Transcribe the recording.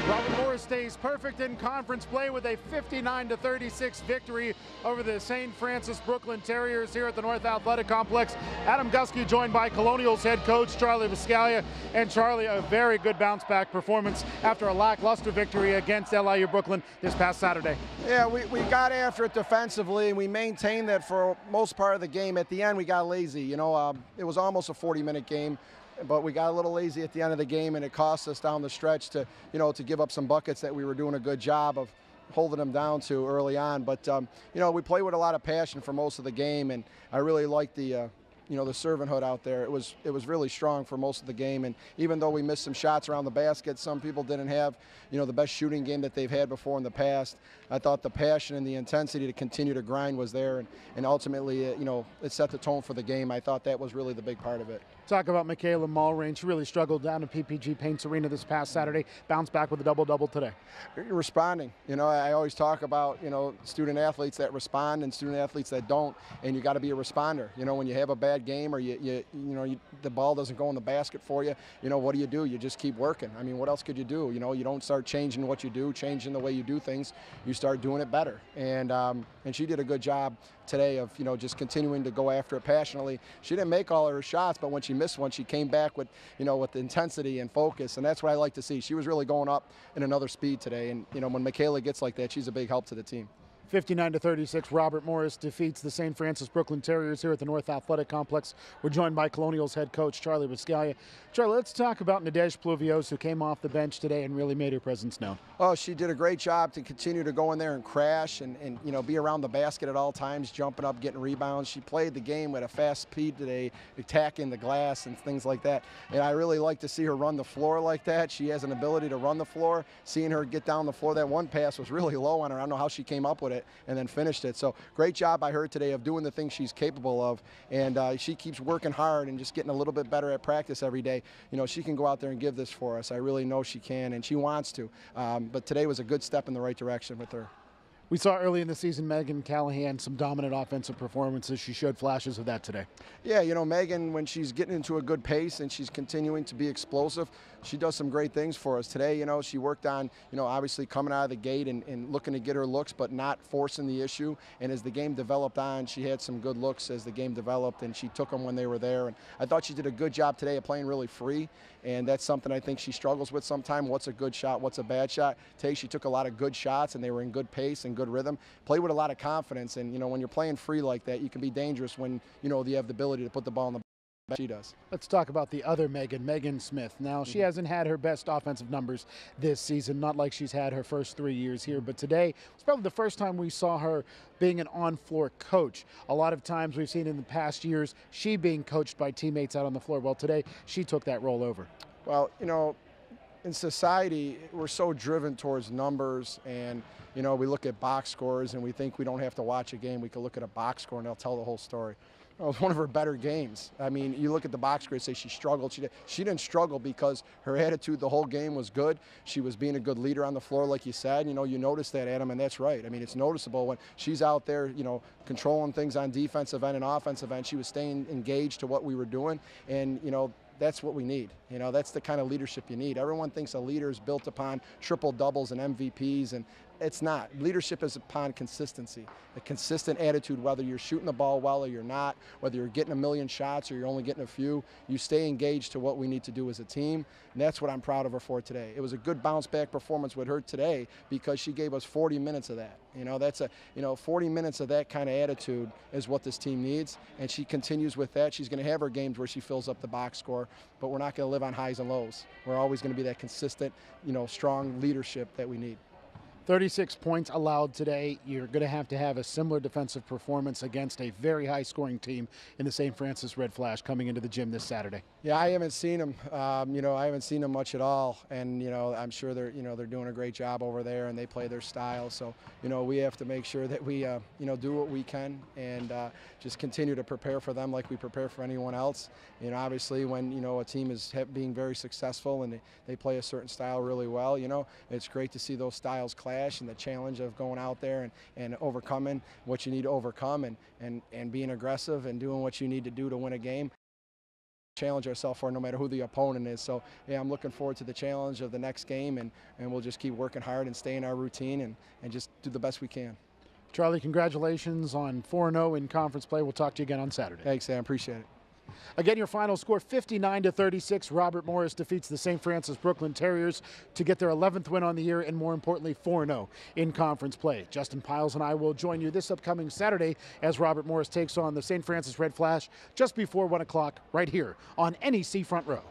Robert Morris stays perfect in conference play with a 59-36 victory over the St. Francis Brooklyn Terriers here at the North Athletic Complex. Adam Gusky joined by Colonials head coach Charlie Buscaglia. And Charlie, a very good bounce-back performance after a lackluster victory against LIU Brooklyn this past Saturday. Yeah, we got after it defensively, and we maintained that for most part of the game. At the end, we got lazy. It was almost a 40-minute game. But we got a little lazy at the end of the game, and it cost us down the stretch to give up some buckets that we were doing a good job of holding them down to early on. But, we played with a lot of passion for most of the game, and I really liked the servanthood out there. It was really strong for most of the game, and even though we missed some shots around the basket, some people didn't have, the best shooting game that they've had before in the past. I thought the passion and the intensity to continue to grind was there, and ultimately, it set the tone for the game. I thought that was really the big part of it. Talk about Michaela Mulrain. She really struggled down at PPG Paints Arena this past Saturday. Bounced back with a double-double today. You're responding. I always talk about, student athletes that respond and student athletes that don't, and you got to be a responder. When you have a bad game or the ball doesn't go in the basket for you, what do? You just keep working. I mean, what else could you do? You don't start changing what you do, changing the way you do things. You start doing it better. And she did a good job today of, just continuing to go after it passionately. She didn't make all of her shots, but when she missed one, she came back with, with intensity and focus, and that's what I like to see. She was really going up in another speed today, and, when Michaela gets like that, she's a big help to the team. 59-36, Robert Morris defeats the St. Francis Brooklyn Terriers here at the North Athletic Complex. We're joined by Colonials head coach Charlie Buscaglia. Charlie, let's talk about Nadege Pluvios, who came off the bench today and really made her presence known. Oh, she did a great job to continue to go in there and crash and be around the basket at all times, jumping up, getting rebounds. She played the game with a fast speed today, attacking the glass and things like that. And I really like to see her run the floor like that. She has an ability to run the floor. Seeing her get down the floor, that one pass was really low on her. I don't know how she came up with it and then finished it. So great job by her today of doing the things she's capable of, and she keeps working hard and just getting a little bit better at practice every day. She can go out there and give this for us. I really know she can, and she wants to. But today was a good step in the right direction with her. We saw early in the season Megan Callahan, some dominant offensive performances. She showed flashes of that today. Yeah, Megan, when she's getting into a good pace and she's continuing to be explosive, she does some great things for us. Today, she worked on, obviously coming out of the gate and looking to get her looks, but not forcing the issue. And as the game developed on, she had some good looks as the game developed, and she took them when they were there. And I thought she did a good job today of playing really free, and that's something I think she struggles with sometimes. What's a good shot? What's a bad shot? Today, she took a lot of good shots, and they were in good pace and good rhythm. Played with a lot of confidence, and when you're playing free like that, you can be dangerous when you have the ability to put the ball in the back. She does. Let's talk about the other Megan Smith. Now, she hasn't had her best offensive numbers this season, not like she's had her first 3 years here, but today was probably the first time we saw her being an on-floor coach. A lot of times we've seen in the past years she being coached by teammates out on the floor. Well, today she took that role over. Well, in society, we're so driven towards numbers, and we look at box scores and we think we don't have to watch a game. We can look at a box score and they'll tell the whole story. It was one of her better games. I mean, you look at the box score and say she struggled. She didn't struggle because her attitude the whole game was good. She was being a good leader on the floor, like you said. You noticed that, Adam, and that's right. I mean, it's noticeable when she's out there, controlling things on defensive end and offensive end. She was staying engaged to what we were doing, and, that's what we need. That's the kind of leadership you need. Everyone thinks a leader is built upon triple doubles and MVPs, and it's not. Leadership is upon consistency, a consistent attitude, whether you're shooting the ball well or you're not, whether you're getting a million shots or you're only getting a few. You stay engaged to what we need to do as a team, and that's what I'm proud of her for today. It was a good bounce-back performance with her today because she gave us 40 minutes of that. That's 40 minutes of that kind of attitude is what this team needs, and she continues with that. She's going to have her games where she fills up the box score, but we're not going to live on highs and lows. We're always going to be that consistent, strong leadership that we need. 36 points allowed today. You're going to have a similar defensive performance against a very high-scoring team in the St. Francis Red Flash coming into the gym this Saturday. Yeah, I haven't seen them. I haven't seen them much at all, and I'm sure they're doing a great job over there, and they play their style. So we have to make sure that we do what we can and just continue to prepare for them like we prepare for anyone else. Obviously when a team is being very successful and they play a certain style really well, it's great to see those styles clash and the challenge of going out there and overcoming what you need to overcome and being aggressive and doing what you need to do to win a game. challenge ourselves for, no matter who the opponent is. So yeah, I'm looking forward to the challenge of the next game, and we'll just keep working hard and stay in our routine and just do the best we can. Charlie, congratulations on 4-0 in conference play. We'll talk to you again on Saturday. Thanks, Sam. Appreciate it. Again, your final score, 59-36. Robert Morris defeats the St. Francis Brooklyn Terriers to get their 11th win on the year, and more importantly, 4-0 in conference play. Justin Piles and I will join you this upcoming Saturday as Robert Morris takes on the St. Francis Red Flash just before 1 o'clock right here on NEC Front Row.